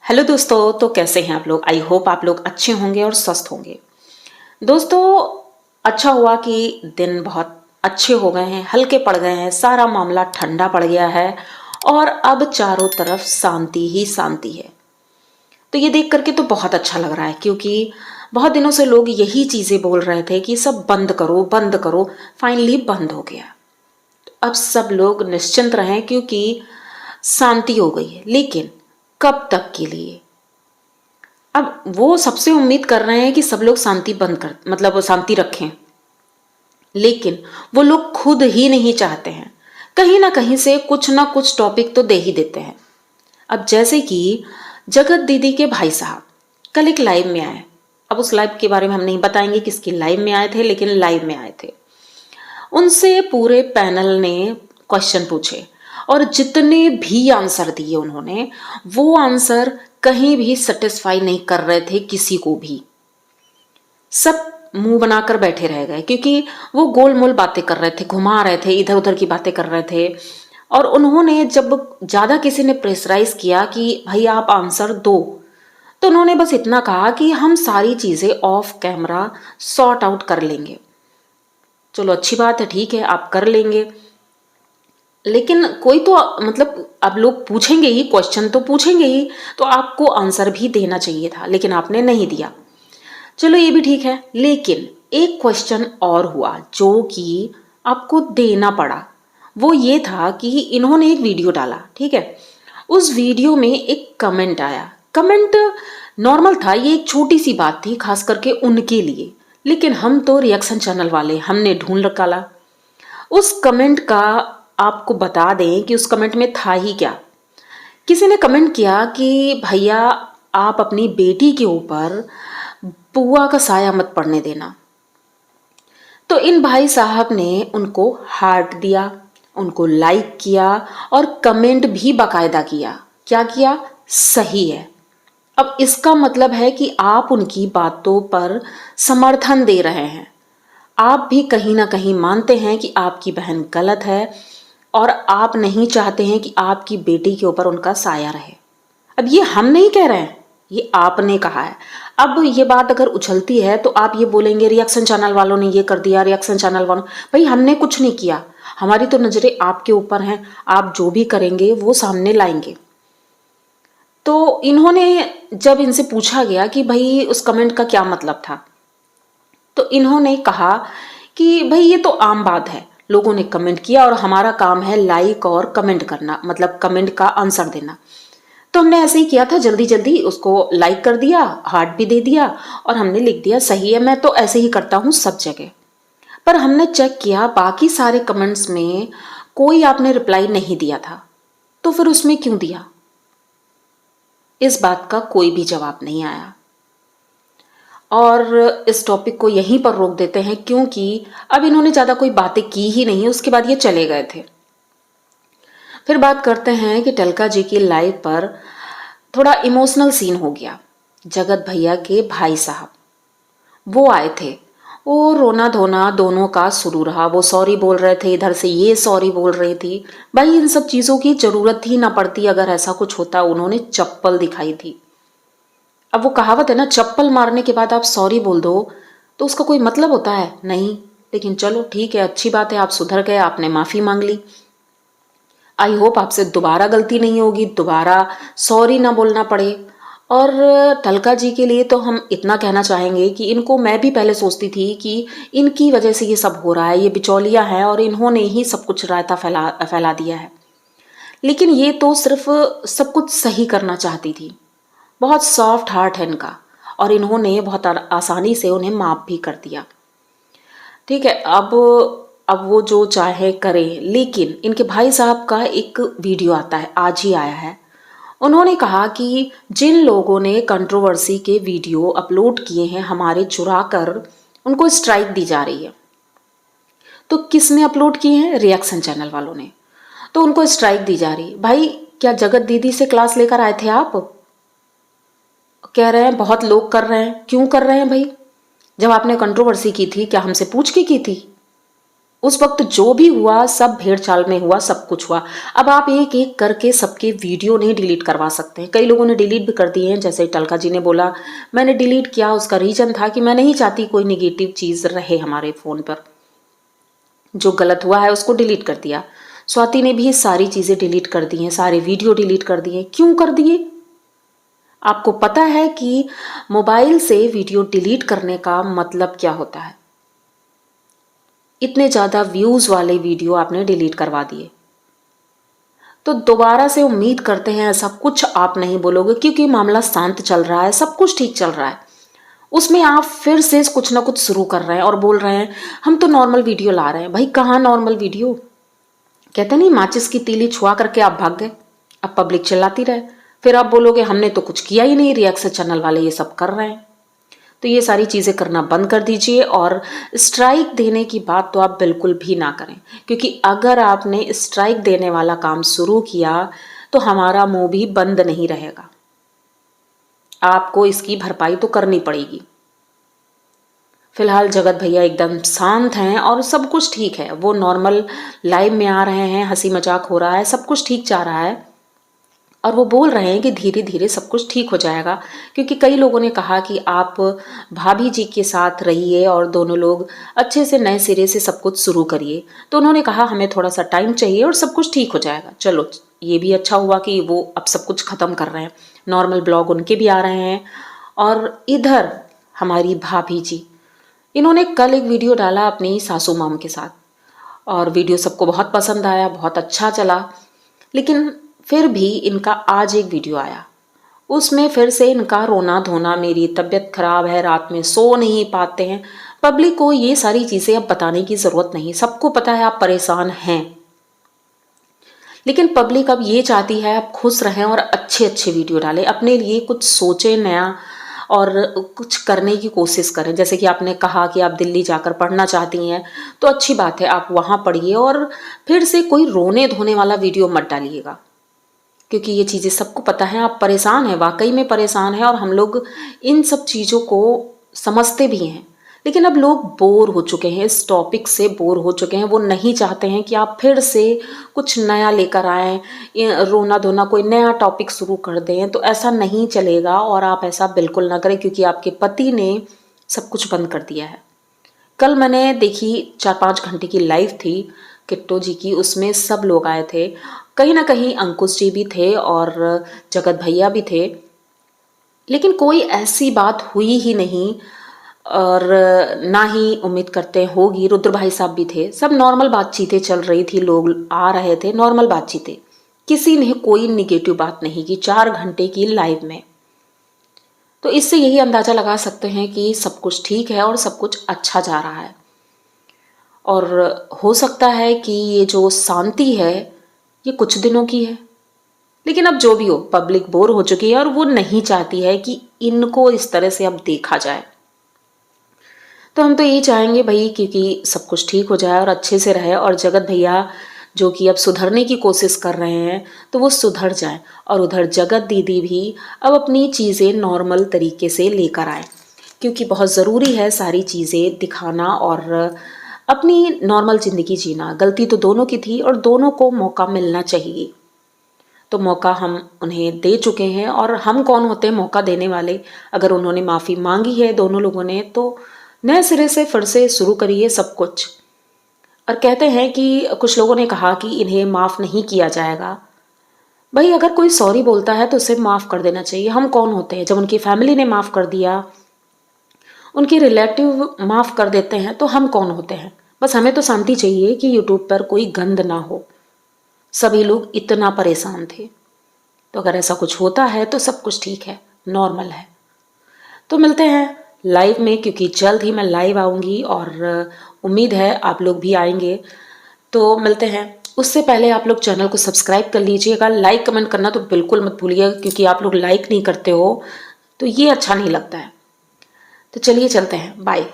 Hello दोस्तों, तो कैसे हैं आप लोग। आई होप आप लोग अच्छे होंगे और स्वस्थ होंगे। दोस्तों, अच्छा हुआ कि दिन बहुत अच्छे हो गए हैं, हल्के पड़ गए हैं, सारा मामला ठंडा पड़ गया है और अब चारों तरफ शांति ही शांति है। तो ये देख करके तो बहुत अच्छा लग रहा है, क्योंकि बहुत दिनों से लोग यही चीज़ें बोल रहे थे कि सब बंद करो बंद करो। फाइनली बंद हो गया। अब सब लोग निश्चिंत रहें, क्योंकि शांति हो गई है। लेकिन कब तक के लिए? अब वो सबसे उम्मीद कर रहे हैं कि सब लोग शांति बंद कर मतलब शांति रखें, लेकिन वो लोग खुद ही नहीं चाहते हैं। कहीं ना कहीं से कुछ ना कुछ टॉपिक तो दे ही देते हैं। अब जैसे कि जगत दीदी के भाई साहब कल एक लाइव में आए। अब उस लाइव के बारे में हम नहीं बताएंगे किसकी लाइव में आए थे, लेकिन लाइव में आए थे। उनसे पूरे पैनल ने क्वेश्चन पूछे और जितने भी आंसर दिए उन्होंने, वो आंसर कहीं भी सेटिस्फाई नहीं कर रहे थे किसी को भी। सब मुंह बनाकर बैठे रह गए, क्योंकि वो गोलमोल बातें कर रहे थे, घुमा रहे थे, इधर उधर की बातें कर रहे थे। और उन्होंने जब ज्यादा किसी ने प्रेशराइज किया कि भाई आप आंसर दो, तो उन्होंने बस इतना कहा कि हम सारी चीजें ऑफ कैमरा सॉर्ट आउट कर लेंगे। चलो अच्छी बात है, ठीक है, आप कर लेंगे। लेकिन कोई तो मतलब अब लोग पूछेंगे ही, क्वेश्चन तो पूछेंगे ही, तो आपको आंसर भी देना चाहिए था, लेकिन आपने नहीं दिया। चलो ये भी ठीक है, लेकिन एक क्वेश्चन और हुआ जो कि आपको देना पड़ा। वो ये था कि इन्होंने एक वीडियो डाला, ठीक है। उस वीडियो में एक कमेंट आया। कमेंट नॉर्मल था, ये एक छोटी सी बात थी खास करके उनके लिए, लेकिन हम तो रिएक्शन चैनल वाले, हमने ढूंढ निकाला उस कमेंट का। आपको बता दें कि उस कमेंट में था ही क्या। किसी ने कमेंट किया कि भैया आप अपनी बेटी के ऊपर बुआ का साया मत पड़ने देना। तो इन भाई साहब ने उनको हार्ट दिया, उनको लाइक किया और कमेंट भी बाकायदा किया। क्या किया? सही है। अब इसका मतलब है कि आप उनकी बातों पर समर्थन दे रहे हैं। आप भी कहीं ना कहीं मानते हैं कि आपकी बहन गलत है और आप नहीं चाहते हैं कि आपकी बेटी के ऊपर उनका साया रहे। अब ये हम नहीं कह रहे हैं, ये आपने कहा है। अब ये बात अगर उछलती है तो आप ये बोलेंगे रिएक्शन चैनल वालों ने ये कर दिया, रिएक्शन चैनल वालों। भाई हमने कुछ नहीं किया, हमारी तो नजरें आपके ऊपर हैं। आप जो भी करेंगे वो सामने लाएंगे। तो इन्होंने जब इनसे पूछा गया कि भाई उस कमेंट का क्या मतलब था, तो इन्होंने कहा कि भाई ये तो आम बात है, लोगों ने कमेंट किया और हमारा काम है लाइक और कमेंट करना, मतलब कमेंट का आंसर देना। तो हमने ऐसे ही किया था, जल्दी जल्दी उसको लाइक कर दिया, हार्ट भी दे दिया और हमने लिख दिया सही है। मैं तो ऐसे ही करता हूँ सब जगह। पर हमने चेक किया बाकी सारे कमेंट्स में कोई आपने रिप्लाई नहीं दिया था, तो फिर उसमें क्यों दिया? इस बात का कोई भी जवाब नहीं आया। और इस टॉपिक को यहीं पर रोक देते हैं, क्योंकि अब इन्होंने ज़्यादा कोई बातें की ही नहीं। उसके बाद ये चले गए थे। फिर बात करते हैं कि टिल्का जी की लाइव पर थोड़ा इमोशनल सीन हो गया। जगत भैया के भाई साहब वो आए थे। वो रोना धोना दोनों का शुरू रहा। वो सॉरी बोल रहे थे, इधर से ये सॉरी बोल रही थी। भाई इन सब चीज़ों की ज़रूरत ही ना पड़ती अगर ऐसा कुछ होता। उन्होंने चप्पल दिखाई थी। अब वो कहावत है ना, चप्पल मारने के बाद आप सॉरी बोल दो तो उसका कोई मतलब होता है? नहीं। लेकिन चलो ठीक है, अच्छी बात है, आप सुधर गए, आपने माफ़ी मांग ली। आई होप आपसे दोबारा गलती नहीं होगी, दोबारा सॉरी ना बोलना पड़े। और टिल्का जी के लिए तो हम इतना कहना चाहेंगे कि इनको, मैं भी पहले सोचती थी कि इनकी वजह से ये सब हो रहा है, ये बिचौलिया है और इन्होंने ही सब कुछ रायता फैला फैला दिया है। लेकिन ये तो सिर्फ सब कुछ सही करना चाहती थी। बहुत सॉफ्ट हार्ट है इनका और इन्होंने बहुत आसानी से उन्हें माफ़ भी कर दिया। ठीक है, अब वो जो चाहे करें। लेकिन इनके भाई साहब का एक वीडियो आता है, आज ही आया है। उन्होंने कहा कि जिन लोगों ने कंट्रोवर्सी के वीडियो अपलोड किए हैं हमारे चुरा कर, उनको स्ट्राइक दी जा रही है। तो किसने अपलोड किए हैं? रिएक्शन चैनल वालों ने। तो उनको स्ट्राइक दी जा रही है। भाई क्या जगत दीदी से क्लास लेकर आए थे आप? कह रहे हैं बहुत लोग कर रहे हैं। क्यों कर रहे हैं भाई? जब आपने कंट्रोवर्सी की थी क्या हमसे पूछ के की थी? उस वक्त जो भी हुआ सब भेड़ चाल में हुआ, सब कुछ हुआ। अब आप एक एक करके सबके वीडियो नहीं डिलीट करवा सकते हैं। कई लोगों ने डिलीट भी कर दिए हैं, जैसे टलका जी ने बोला मैंने डिलीट किया, उसका रीजन था कि मैं नहीं चाहती कोई निगेटिव चीज़ रहे हमारे फ़ोन पर, जो गलत हुआ है उसको डिलीट कर दिया। स्वाति ने भी सारी चीज़ें डिलीट कर दी हैं, सारे वीडियो डिलीट कर दिए। क्यों कर दिए? आपको पता है कि मोबाइल से वीडियो डिलीट करने का मतलब क्या होता है? इतने ज़्यादा व्यूज़ वाले वीडियो आपने डिलीट करवा दिए, तो दोबारा से उम्मीद करते हैं ऐसा कुछ आप नहीं बोलोगे, क्योंकि मामला शांत चल रहा है, सब कुछ ठीक चल रहा है। उसमें आप फिर से कुछ ना कुछ शुरू कर रहे हैं और बोल रहे हैं हम तो नॉर्मल वीडियो ला रहे हैं। भाई कहाँ नॉर्मल वीडियो? कहते नहीं माचिस की तीली छुआ करके आप भाग गए, अब पब्लिक चिल्लाती रहे, फिर आप बोलोगे हमने तो कुछ किया ही नहीं, रिएक्शन चैनल वाले ये सब कर रहे हैं। तो ये सारी चीज़ें करना बंद कर दीजिए, और स्ट्राइक देने की बात तो आप बिल्कुल भी ना करें, क्योंकि अगर आपने स्ट्राइक देने वाला काम शुरू किया तो हमारा मुंह भी बंद नहीं रहेगा, आपको इसकी भरपाई तो करनी पड़ेगी। फिलहाल जगत भैया एकदम शांत हैं और सब कुछ ठीक है, वो नॉर्मल लाइव में आ रहे हैं, हंसी मजाक हो रहा है, सब कुछ ठीक जा रहा है, और वो बोल रहे हैं कि धीरे धीरे सब कुछ ठीक हो जाएगा। क्योंकि कई लोगों ने कहा कि आप भाभी जी के साथ रहिए और दोनों लोग अच्छे से नए सिरे से सब कुछ शुरू करिए, तो उन्होंने कहा हमें थोड़ा सा टाइम चाहिए और सब कुछ ठीक हो जाएगा। चलो ये भी अच्छा हुआ कि वो अब सब कुछ ख़त्म कर रहे हैं, नॉर्मल ब्लॉग उनके भी आ रहे हैं। और इधर हमारी भाभी जी, इन्होंने कल एक वीडियो डाला अपनी सासू माम के साथ, और वीडियो सबको बहुत पसंद आया, बहुत अच्छा चला। लेकिन फिर भी इनका आज एक वीडियो आया, उसमें फिर से इनका रोना धोना, मेरी तबीयत खराब है, रात में सो नहीं पाते हैं। पब्लिक को ये सारी चीज़ें अब बताने की ज़रूरत नहीं, सबको पता है आप परेशान हैं। लेकिन पब्लिक अब ये चाहती है आप खुश रहें और अच्छे अच्छे वीडियो डालें, अपने लिए कुछ सोचें नया और कुछ करने की कोशिश करें। जैसे कि आपने कहा कि आप दिल्ली जाकर पढ़ना चाहती हैं, तो अच्छी बात है, आप वहाँ पढ़िए, और फिर से कोई रोने धोने वाला वीडियो मत डालिएगा, क्योंकि ये चीज़ें सबको पता है आप परेशान हैं, वाकई में परेशान हैं, और हम लोग इन सब चीज़ों को समझते भी हैं। लेकिन अब लोग बोर हो चुके हैं, इस टॉपिक से बोर हो चुके हैं, वो नहीं चाहते हैं कि आप फिर से कुछ नया लेकर आएँ, रोना धोना कोई नया टॉपिक शुरू कर दें, तो ऐसा नहीं चलेगा, और आप ऐसा बिल्कुल ना करें, क्योंकि आपके पति ने सब कुछ बंद कर दिया है। कल मैंने देखी 4-5 घंटे की लाइव थी किट्टो जी की, उसमें सब लोग आए थे, कहीं ना कहीं अंकुश जी भी थे और जगत भैया भी थे, लेकिन कोई ऐसी बात हुई ही नहीं, और ना ही उम्मीद करते होगी। रुद्र भाई साहब भी थे, सब नॉर्मल बातचीतें चल रही थी, लोग आ रहे थे, नॉर्मल बातचीतें, किसी ने कोई निगेटिव बात नहीं की 4 घंटे की लाइव में। तो इससे यही अंदाज़ा लगा सकते हैं कि सब कुछ ठीक है और सब कुछ अच्छा जा रहा है, और हो सकता है कि ये जो शांति है ये कुछ दिनों की है। लेकिन अब जो भी हो, पब्लिक बोर हो चुकी है और वो नहीं चाहती है कि इनको इस तरह से अब देखा जाए। तो हम तो यही चाहेंगे भाई, क्योंकि सब कुछ ठीक हो जाए और अच्छे से रहे, और जगत भैया जो कि अब सुधरने की कोशिश कर रहे हैं तो वो सुधर जाए, और उधर जगत दीदी भी अब अपनी चीज़ें नॉर्मल तरीके से लेकर आए, क्योंकि बहुत ज़रूरी है सारी चीज़ें दिखाना और अपनी नॉर्मल ज़िंदगी जीना। गलती तो दोनों की थी और दोनों को मौका मिलना चाहिए, तो मौका हम उन्हें दे चुके हैं, और हम कौन होते हैं मौका देने वाले। अगर उन्होंने माफ़ी मांगी है दोनों लोगों ने, तो नए सिरे से फिर से शुरू करिए सब कुछ। और कहते हैं कि कुछ लोगों ने कहा कि इन्हें माफ़ नहीं किया जाएगा। भाई अगर कोई सॉरी बोलता है तो उसे माफ़ कर देना चाहिए। हम कौन होते हैं? जब उनकी फैमिली ने माफ़ कर दिया, उनके रिलेटिव माफ़ कर देते हैं, तो हम कौन होते हैं? बस हमें तो शांति चाहिए कि यूट्यूब पर कोई गंद ना हो। सभी लोग इतना परेशान थे, तो अगर ऐसा कुछ होता है तो सब कुछ ठीक है, नॉर्मल है। तो मिलते हैं लाइव में, क्योंकि जल्द ही मैं लाइव आऊँगी, और उम्मीद है आप लोग भी आएंगे। तो मिलते हैं, उससे पहले आप लोग चैनल को सब्सक्राइब कर लीजिएगा, लाइक कमेंट करना तो बिल्कुल मत भूलिएगा, क्योंकि आप लोग लाइक नहीं करते हो तो ये अच्छा नहीं लगता है। तो चलिए चलते हैं, बाय।